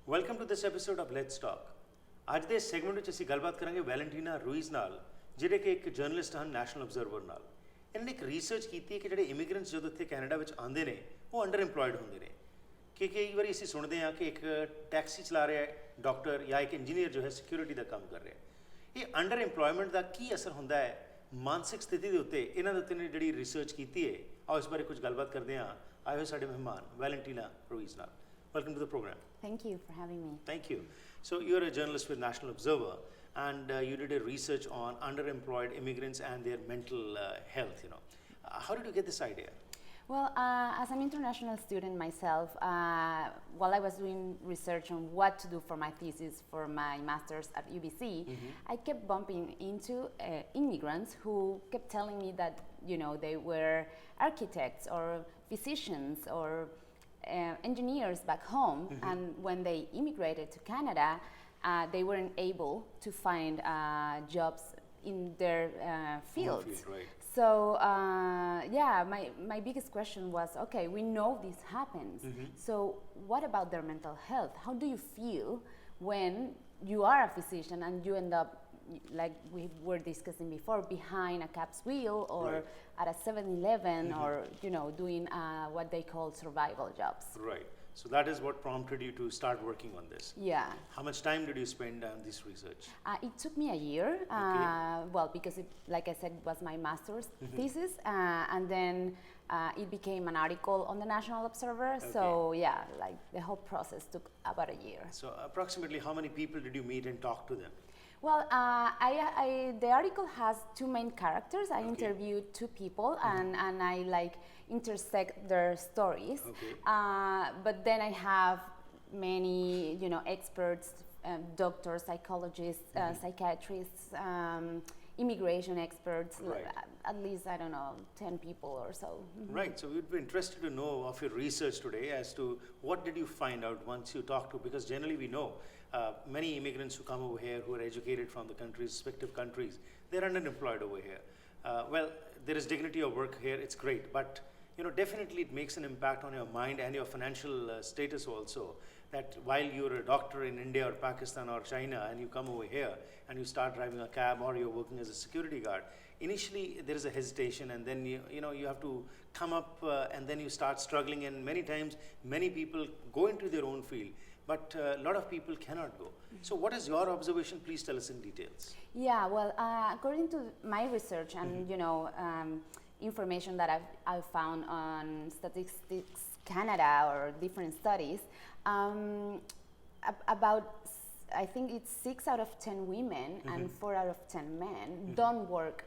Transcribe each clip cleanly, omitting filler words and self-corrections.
Welcome to this episode of let's talk. ਅੱਜ ਦੇ segment ਵਿੱਚ ਅਸੀਂ ਗੱਲਬਾਤ ਕਰਾਂਗੇ ਵੈਲੈਂਟੀਨਾ ਰੂਇਜ਼ ਨਾਲ, ਜਿਹੜੇ ਕਿ ਇੱਕ ਜਰਨਲਿਸਟ ਹਨ ਨੈਸ਼ਨਲ ਅਬਜ਼ਰਵਰ ਨਾਲ। ਇਹਨਾਂ ਨੇ ਇੱਕ ਰਿਸਰਚ ਕੀਤੀ ਹੈ ਕਿ ਜਿਹੜੇ ਇਮੀਗ੍ਰੈਂਟਸ ਜਦੋਂ ਇੱਥੇ ਕੈਨੇਡਾ ਵਿੱਚ ਆਉਂਦੇ ਨੇ ਉਹ ਅੰਡਰ ਇੰਪਲੋਇਡ ਹੁੰਦੇ ਨੇ। ਕਿ ਕਈ ਵਾਰੀ ਅਸੀਂ ਸੁਣਦੇ ਹਾਂ ਕਿ ਇੱਕ ਟੈਕਸੀ ਚਲਾ ਰਿਹਾ ਡਾਕਟਰ ਜਾਂ ਇੱਕ ਇੰਜੀਨੀਅਰ ਜੋ ਹੈ ਸਿਕਿਉਰਿਟੀ ਦਾ ਕੰਮ ਕਰ ਰਿਹਾ। ਇਹ ਅੰਡਰ ਇੰਪਲੋਇਮੈਂਟ ਦਾ ਕੀ ਅਸਰ ਹੁੰਦਾ ਹੈ ਮਾਨਸਿਕ ਸਥਿਤੀ ਦੇ ਉੱਤੇ, ਇਹਨਾਂ ਦੇ ਉੱਤੇ ਨੇ ਜਿਹੜੀ ਰਿਸਰਚ ਕੀਤੀ ਹੈ। ਆਓ ਇਸ ਬਾਰੇ ਕੁਝ ਗੱਲਬਾਤ ਕਰਦੇ ਹਾਂ। ਆਏ ਹੋਏ ਸਾਡੇ ਮਹਿਮਾਨ ਵੈਲੈਂਟੀਨਾ ਰੂਇਜ਼ ਨਾਲ। Welcome to the program. Thank you for having me. Thank you. So you're a journalist with National Observer, and you did a research on underemployed immigrants and their mental health. How did you get this idea? Well, as an international student myself, while I was doing research on what to do for my thesis for my master's at UBC, I kept bumping into immigrants who kept telling me that they were architects or physicians or engineers back home, and when they immigrated to Canada, they weren't able to find jobs in their fields. Right. So my biggest question was, okay, we know this happens. So what about their mental health? How do you feel when you are a physician and you end up, like we were discussing before, behind a cab's wheel or at a 7-Eleven or doing what they call survival jobs? Right. So that is what prompted you to start working on this. Yeah. How much time did you spend on this research? It took me a year. Well, because like I said, it was my master's thesis, and then it became an article on the National Observer. So yeah, like the whole process took about a year. So approximately how many people did you meet and talk to them? Well, the article has two main characters. I interviewed two people, and I intersect their stories. But then I have many, experts, doctors, psychologists, psychiatrists, immigration experts. At least, I don't know, 10 people or so. Right. So we'd be interested to know of your research today as to what did you find out once you talked to, because generally we know many immigrants who come over here who are educated from the respective countries, they're underemployed over here. Well, there is dignity of work here. It's great, but definitely it makes an impact on your mind and your financial status also, that while you're a doctor in India or Pakistan or China and you come over here and you start driving a cab or you're working as a security guard, initially there is a hesitation, and then you have to come up and then you start struggling, and many times many people go into their own field, but a lot of people cannot go. So what is your observation? Please tell us in details. Yeah, well, according to my research and information that I've found on Statistics Canada or different studies, about I think it's 6 out of 10 women and 4 out of 10 men don't work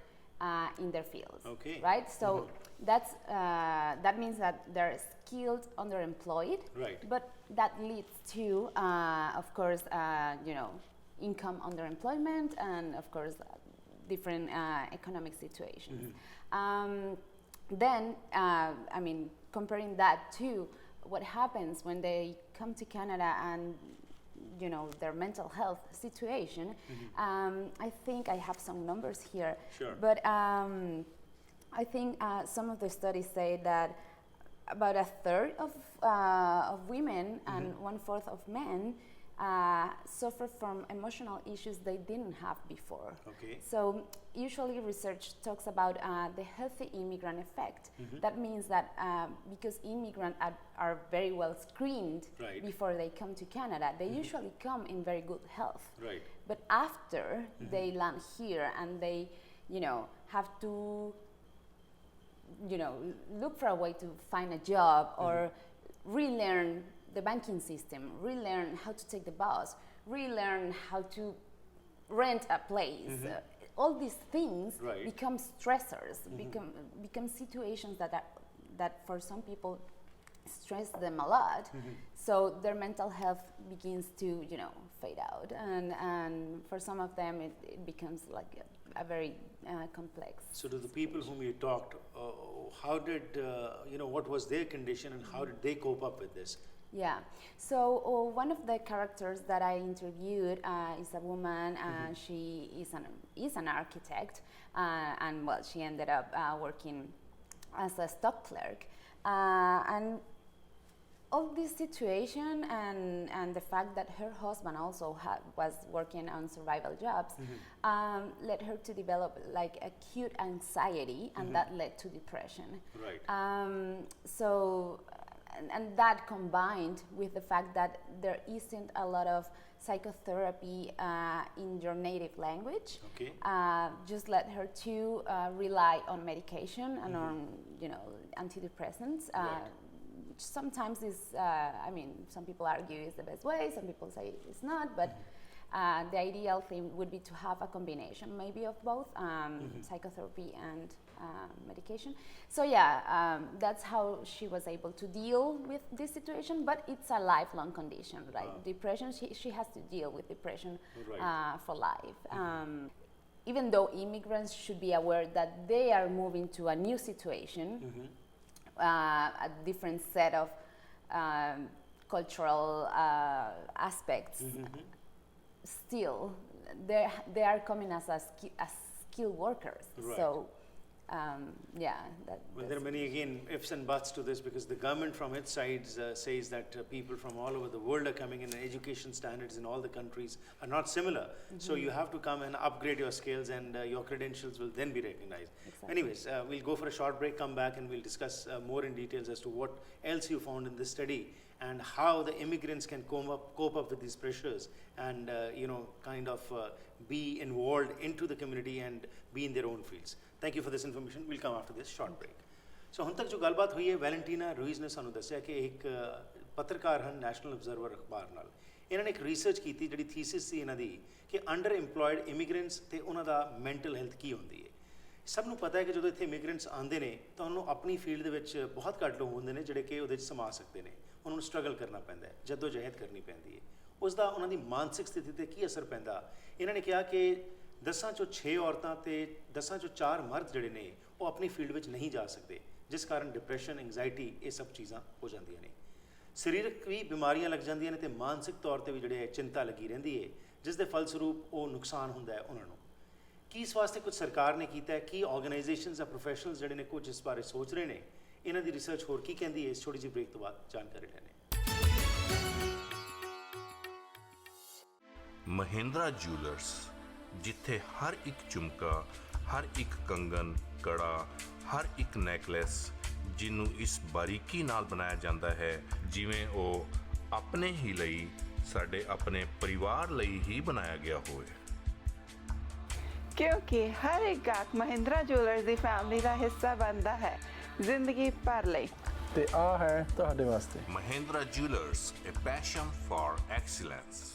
in their fields. Right? So that means that they're skilled, underemployed. Right. But that leads to, of course, income underemployment and, of course, different economic situations. Then, comparing that to what happens when they come to Canada and their mental health situation, I think I have some numbers here. Sure. But I think some of the studies say that about a third of women and 1/4 of men suffer from emotional issues they didn't have before. So usually research talks about the healthy immigrant effect. That means that because immigrants are very well screened before they come to Canada, they usually come in very good health. Right. But after they land here and they have to look for a way to find a job or relearn the banking system, relearn how to take the bus, relearn how to rent a place. All these things become stressors, become situations that for some people stress them a lot. So their mental health begins to fade out, and for some of them it becomes like a very complex. So to the people whom you talked, how did what was their condition and how did they cope up with this? Yeah. So one of the characters that I interviewed is a woman. She is an architect, and well, she ended up working as a stock clerk, and all this situation and the fact that her husband also was working on survival jobs led her to develop like acute anxiety, and that led to depression. Right. So, and that combined with the fact that there isn't a lot of psychotherapy in your native language, Okay. just led her to rely on medication and on, antidepressants. Right. Sometimes is, some people argue is the best way, some people say it's not, but the ideal thing would be to have a combination maybe of both, psychotherapy and medication. So that's how she was able to deal with this situation, but it's a lifelong condition, right? Depression, she has to deal with depression for life. Even though immigrants should be aware that they are moving to a new situation, a different set of cultural aspects. Still, they are coming as skilled workers. Right. So, Well, there are many, again, ifs and buts to this, because the government from its side says that people from all over the world are coming in, and education standards in all the countries are not similar. So you have to come and upgrade your skills, and your credentials will then be recognized. Exactly. Anyways, we'll go for a short break, come back, and we'll discuss more in details as to what else you found in this study and how the immigrants can cope up with these pressures and be involved into the community and be in their own fields. Thank you for this information. We'll come after this short break. So ਹੁਣ ਤੱਕ ਜੋ ਗੱਲਬਾਤ ਹੋਈ ਹੈ, ਵੈਲੈਂਟੀਨਾ ਰੂਇਜ਼ ਨੇ ਸਾਨੂੰ ਦੱਸਿਆ ਕਿ ਇੱਕ ਪੱਤਰਕਾਰ ਹਨ ਨੈਸ਼ਨਲ ਅਬਜ਼ਰਵਰ ਅਖਬਾਰ ਨਾਲ। ਇਹਨਾਂ ਨੇ ਇੱਕ ਰਿਸਰਚ ਕੀਤੀ ਜਿਹੜੀ ਥੀਸਿਸ ਸੀ ਇਹਨਾਂ ਦੀ ਕਿ ਅੰਡਰ ਇੰਪਲੋਇਡ ਇਮੀਗ੍ਰੈਂਟਸ ਤੇ ਉਹਨਾਂ ਦਾ ਮੈਂਟਲ ਹੈਲਥ ਕੀ ਹੁੰਦੀ ਹੈ। ਸਭ ਨੂੰ ਪਤਾ ਹੈ ਕਿ ਜਦੋਂ ਇੱਥੇ ਇਮੀਗ੍ਰੈਂਟਸ ਆਉਂਦੇ ਨੇ ਤਾਂ ਉਹਨੂੰ ਆਪਣੀ ਫੀਲਡ ਦੇ ਵਿੱਚ ਬਹੁਤ ਘੱਟ ਲੋਕ ਹੁੰਦੇ ਨੇ ਜਿਹੜੇ ਕਿ ਉਹਦੇ 'ਚ ਸਮਾ ਸਕਦੇ ਨੇ। ਉਹਨਾਂ ਨੂੰ ਸਟਰਗਲ ਕਰਨਾ ਪੈਂਦਾ ਹੈ, ਜੱਦੋ ਜਹਿਦ ਕਰਨੀ ਪੈਂਦੀ ਹੈ। ਉਸ ਦਾ ਉਹਨਾਂ ਦੀ ਮਾਨਸਿਕ ਸਥਿਤੀ 'ਤੇ ਕੀ ਅਸਰ ਪੈਂਦਾ। ਇਹਨਾਂ ਨੇ ਕਿਹਾ ਕਿ 10 ਚੋਂ 6 ਔਰਤਾਂ ਤੇ 10 ਚੋਂ 4 ਮਰਦ ਜਿਹੜੇ ਨੇ ਉਹ ਆਪਣੀ ਫੀਲਡ ਵਿੱਚ ਨਹੀਂ ਜਾ ਸਕਦੇ, ਜਿਸ ਕਾਰਨ ਡਿਪਰੈਸ਼ਨ, ਐਂਗਜ਼ਾਇਟੀ, ਇਹ ਸਭ ਚੀਜ਼ਾਂ ਹੋ ਜਾਂਦੀਆਂ ਨੇ। ਸਰੀਰਕ ਵੀ ਬਿਮਾਰੀਆਂ ਲੱਗ ਜਾਂਦੀਆਂ ਨੇ ਤੇ ਮਾਨਸਿਕ ਤੌਰ ਤੇ ਵੀ ਜਿਹੜੇ ਚਿੰਤਾ ਲੱਗੀ ਰਹਿੰਦੀ ਹੈ, ਜਿਸ ਦੇ ਫਲਸਰੂਪ ਉਹ ਨੁਕਸਾਨ ਹੁੰਦਾ ਹੈ ਉਹਨਾਂ ਨੂੰ। ਕੀ ਇਸ ਵਾਸਤੇ ਕੁਝ ਸਰਕਾਰ ਨੇ ਕੀਤਾ ਹੈ, ਕੀ ਆਰਗੇਨਾਈਜੇਸ਼ਨਸ ਜਾਂ ਪ੍ਰੋਫੈਸ਼ਨਲਸ ਜਿਹੜੇ ਨੇ ਕੁਝ ਇਸ ਬਾਰੇ ਸੋਚ ਰਹੇ ਨੇ, ਇਹਨਾਂ ਦੀ ਰਿਸਰਚ ਹੋਰ ਕੀ ਕਹਿੰਦੀ ਹੈ, ਇਸ ਛੋਟੀ ਜਿਹੀ ਬ੍ਰੇਕ ਤੋਂ ਬਾਅਦ ਜਾਣਕਾਰੀ ਲੈਣੇ। ਮਹਿੰਦਰਾ ਜੂਲਰਸ, ਜਿੱਥੇ ਹਰ ਇੱਕ ਝੁਮਕਾ, ਹਰ ਇੱਕ ਕੰਗਨ, ਕੜਾ, ਹਰ ਇੱਕ ਨੈਕਲੈਸ ਜਿਹਨੂੰ ਇਸ ਬਾਰੀਕੀ ਨਾਲ ਬਣਾਇਆ ਜਾਂਦਾ ਹੈ ਜਿਵੇਂ ਉਹ ਆਪਣੇ ਹੀ ਲਈ, ਸਾਡੇ ਆਪਣੇ ਪਰਿਵਾਰ ਲਈ ਹੀ ਬਣਾਇਆ ਗਿਆ ਹੋਵੇ। ਕਿਉਂਕਿ ਹਰ ਇੱਕ ਗਾਹਕ ਮਹਿੰਦਰਾ ਜੁਐਲਰਸ ਦੀ ਫੈਮਿਲੀ ਦਾ ਹਿੱਸਾ ਬਣਦਾ ਹੈ ਜ਼ਿੰਦਗੀ ਭਰ ਲਈ। ਤੇ ਆ ਹੈ ਤੁਹਾਡੇ ਵਾਸਤੇ Mahindra jewellers, a passion for excellence।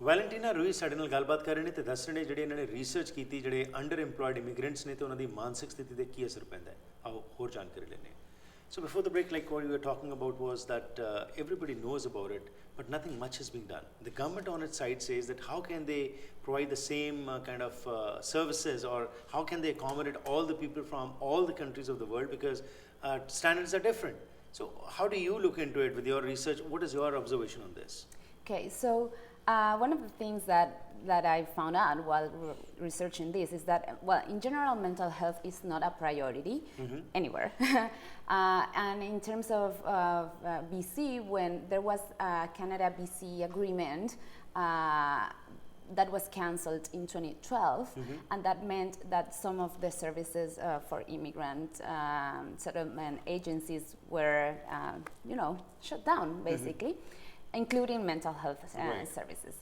ਵੈਲੈਂਟੀਨਾ ਰੂਇਜ਼ ਸਾਡੇ ਨਾਲ ਗੱਲਬਾਤ ਕਰ ਰਹੇ ਨੇ ਤੇ ਦੱਸ ਰਹੇ ਨੇ ਜਿਹੜੇ ਇਹਨਾਂ ਨੇ ਰਿਸਰਚ ਕੀਤੀ, ਜਿਹੜੇ ਅੰਡਰ ਇੰਪਲੋਇਡ ਇਮੀਗ੍ਰੈਂਟਸ ਨੇ ਤੇ ਉਹਨਾਂ ਦੀ ਮਾਨਸਿਕ ਸਥਿਤੀ ਤੇ ਕੀ ਅਸਰ ਪੈਂਦਾ ਹੈ। ਆਓ ਹੋਰ ਜਾਣਕਾਰੀ ਲੈਂਦੇ ਹਾਂ। So before the break, like what you were talking about was that everybody knows about it, but nothing much is being done. The government on its side says that how can they provide the same kind of services, or how can they accommodate all the people from all the countries of the world, because standards are different. So how do you look into it with your research? What is your observation on this? Okay, so one of the things that I found out while researching this is that, well, in general, mental health is not a priority anywhere. And in terms of BC, when there was a Canada-BC agreement that was cancelled in 2012, and that meant that some of the services for immigrant settlement agencies were, shut down, basically. Including mental health services.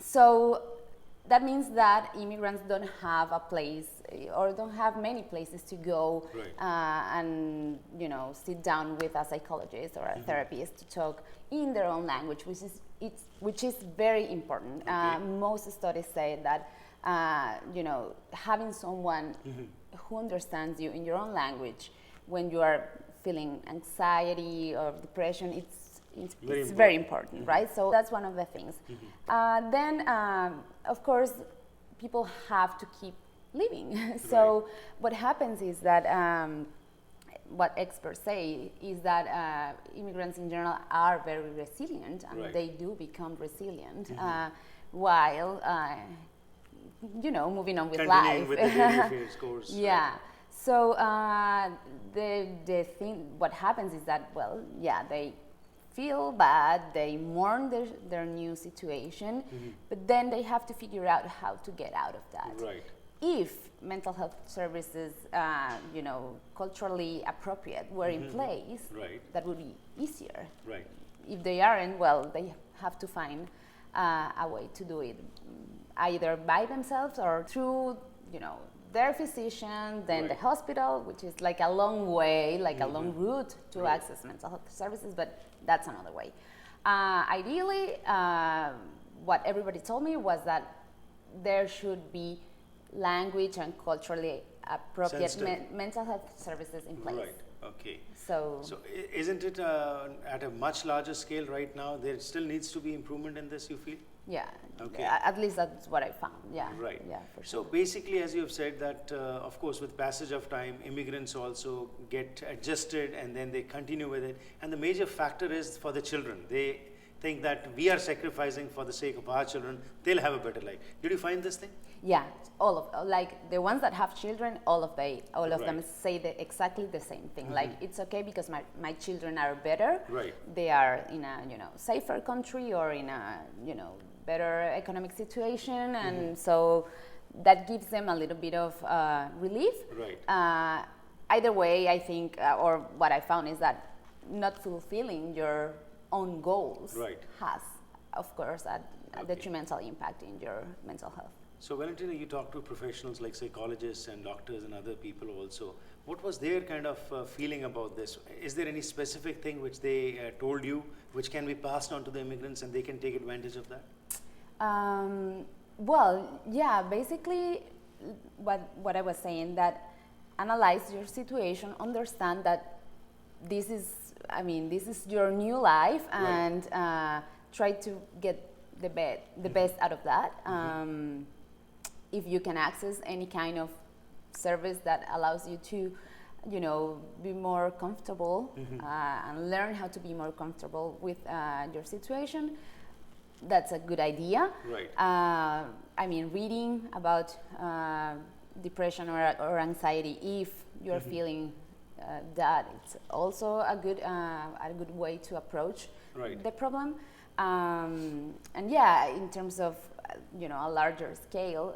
So that means that immigrants don't have a place or don't have many places to go and sit down with a psychologist or a therapist to talk in their own language, which is very important. Most studies say that having someone who understands you in your own language when you are feeling anxiety or depression, it's very important, right? So that's one of the things. Then, of course, people have to keep living. So what happens is that what experts say is that immigrants in general are very resilient, and they do become resilient while moving on with life. Continuing with the daily affairs course. Yeah. So the thing, what happens is that, well, yeah, they feel bad, they mourn their new situation, but then they have to figure out how to get out of that. Right. If mental health services, culturally appropriate were in place, that would be easier. Right. If they aren't, well, they have to find a way to do it, either by themselves or through, their physician, then the hospital, which is like a long way, like a long route to access mental health services, but that's another way. Ideally, what everybody told me was that there should be language and culturally appropriate mental health services in place. Right, okay. So isn't it at a much larger scale right now? There still needs to be improvement in this, you feel? Yeah, okay. At least that's what I found, yeah. Right. Yeah, for sure. So basically, as you have said that, of course, with passage of time, immigrants also get adjusted and then they continue with it. And the major factor is for the children. They think that we are sacrificing for the sake of our children, they'll have a better life. Did you find this thing? Yeah, all of, like the ones that have children, all of them say exactly the same thing. Like, it's okay because my children are better. Right. They are in a safer country or in a better economic situation, and so that gives them a little bit of relief. Right. Either way, I think, or what I found is that not fulfilling your own goals has, of course, a detrimental impact in your mental health. So Valentina, you talk to professionals like psychologists and doctors and other people also. What was their kind of feeling about this? Is there any specific thing which they told you which can be passed on to the immigrants and they can take advantage of that? Well, yeah, basically what I was saying, that analyze your situation, understand that this is your new life, and try to get the best out of that. If you can access any kind of service that allows you to, be more comfortable and learn how to be more comfortable with your situation, that's a good idea. Right. Reading about depression or anxiety, if you're feeling that, it's also a good way to approach the problem. And yeah, in terms of a larger scale,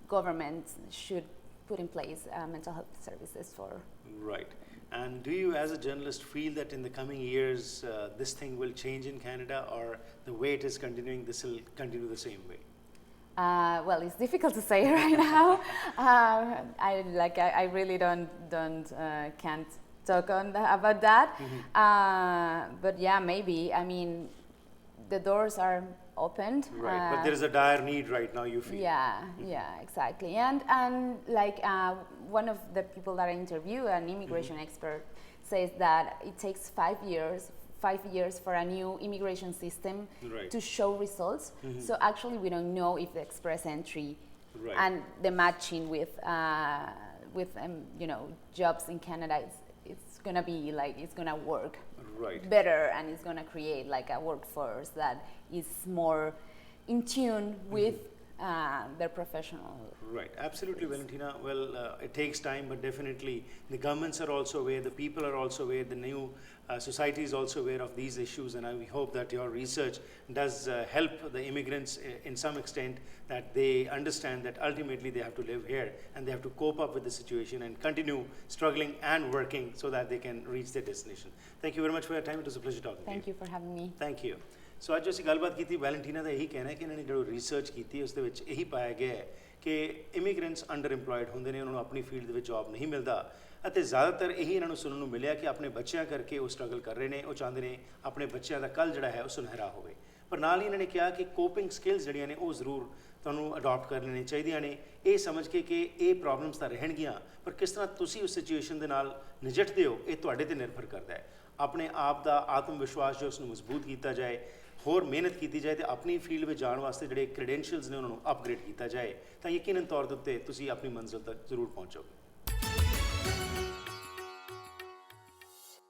governments should put in place mental health services for. Right. And do you, as a journalist, feel that in the coming years this thing will change in Canada, or the way it is continuing, this will continue the same way? Well, it's difficult to say right now. I really can't talk about that. But yeah, maybe. The doors are opened. Right, but there is a dire need right now, you feel. Yeah, exactly. And one of the people that I interview, an immigration expert, says that it takes 5 years for a new immigration system to show results. So actually we don't know if the express entry and the matching with jobs in Canada, it's gonna be like, it's gonna work better, and it's gonna create like a workforce that is more in tune with their professional. Right, absolutely, Valentina. Well, it takes time, but definitely the governments are also aware, the people are also aware, the new society is also aware of these issues, and we hope that your research does help the immigrants in some extent, that they understand that ultimately they have to live here and they have to cope up with the situation and continue struggling and working so that they can reach their destination. Thank you very much for your time. It was a pleasure talking to you. Thank you for having me. Thank you. ਸੋ ਅੱਜ ਅਸੀਂ ਗੱਲਬਾਤ ਕੀਤੀ ਵੈਲੈਂਟੀਨਾ ਦਾ ਇਹੀ ਕਹਿਣਾ ਹੈ ਕਿ ਇਹਨਾਂ ਨੇ ਜੋ ਰਿਸਰਚ ਕੀਤੀ ਉਸ ਦੇ ਵਿੱਚ ਇਹੀ ਪਾਇਆ ਗਿਆ ਹੈ ਕਿ ਇਮੀਗ੍ਰੈਂਟਸ ਅੰਡਰ ਇੰਪਲੋਇਡ ਹੁੰਦੇ ਨੇ, ਉਹਨਾਂ ਨੂੰ ਆਪਣੀ ਫੀਲਡ ਦੇ ਵਿੱਚ ਜੌਬ ਨਹੀਂ ਮਿਲਦਾ, ਅਤੇ ਜ਼ਿਆਦਾਤਰ ਇਹੀ ਇਹਨਾਂ ਨੂੰ ਸੁਣਨ ਨੂੰ ਮਿਲਿਆ ਕਿ ਆਪਣੇ ਬੱਚਿਆਂ ਕਰਕੇ ਉਹ ਸਟਰਗਲ ਕਰ ਰਹੇ ਨੇ, ਉਹ ਚਾਹੁੰਦੇ ਨੇ ਆਪਣੇ ਬੱਚਿਆਂ ਦਾ ਕੱਲ੍ਹ ਜਿਹੜਾ ਹੈ ਉਹ ਸੁਨਹਿਰਾ ਹੋਵੇ। ਪਰ ਨਾਲ ਹੀ ਇਹਨਾਂ ਨੇ ਕਿਹਾ ਕਿ ਕੋਪਿੰਗ ਸਕਿੱਲਸ ਜਿਹੜੀਆਂ ਨੇ ਉਹ ਜ਼ਰੂਰ ਤੁਹਾਨੂੰ ਅਡਾਪਟ ਕਰ ਲੈਣੀਆਂ ਚਾਹੀਦੀਆਂ ਨੇ, ਇਹ ਸਮਝ ਕੇ ਕਿ ਇਹ ਪ੍ਰੋਬਲਮਸ ਤਾਂ ਰਹਿਣਗੀਆਂ, ਪਰ ਕਿਸ ਤਰ੍ਹਾਂ ਤੁਸੀਂ ਉਸ ਸਿਚੁਏਸ਼ਨ ਦੇ ਨਾਲ ਨਜਿੱਠਦੇ ਹੋ ਇਹ ਤੁਹਾਡੇ 'ਤੇ ਨਿਰਭਰ ਕਰਦਾ ਹੈ। ਆਪਣੇ ਆਪ ਦਾ ਆਤਮ ਵਿਸ਼ਵਾਸ ਜੋ ਉਸ ਨੂੰ ਮਜ਼ਬੂਤ ਕੀਤਾ ਜਾਏ, ਹੋਰ ਮਿਹਨਤ ਕੀਤੀ ਜਾਏ ਤੇ ਆਪਣੀ ਫੀਲਡ ਵਿੱਚ ਜਾਣ ਵਾਸਤੇ ਜਿਹੜੇ ਕ੍ਰੈਡੈਂਸ਼ੀਅਲਸ ਨੇ ਉਹਨਾਂ ਨੂੰ ਅਪਗ੍ਰੇਡ ਕੀਤਾ ਜਾਏ ਤਾਂ ਯਕੀਨਨ ਤੌਰ ਦੇ ਉੱਤੇ ਤੁਸੀਂ ਆਪਣੀ ਮੰਜ਼ਿਲ ਤੱਕ ਜ਼ਰੂਰ ਪਹੁੰਚੋਗੇ।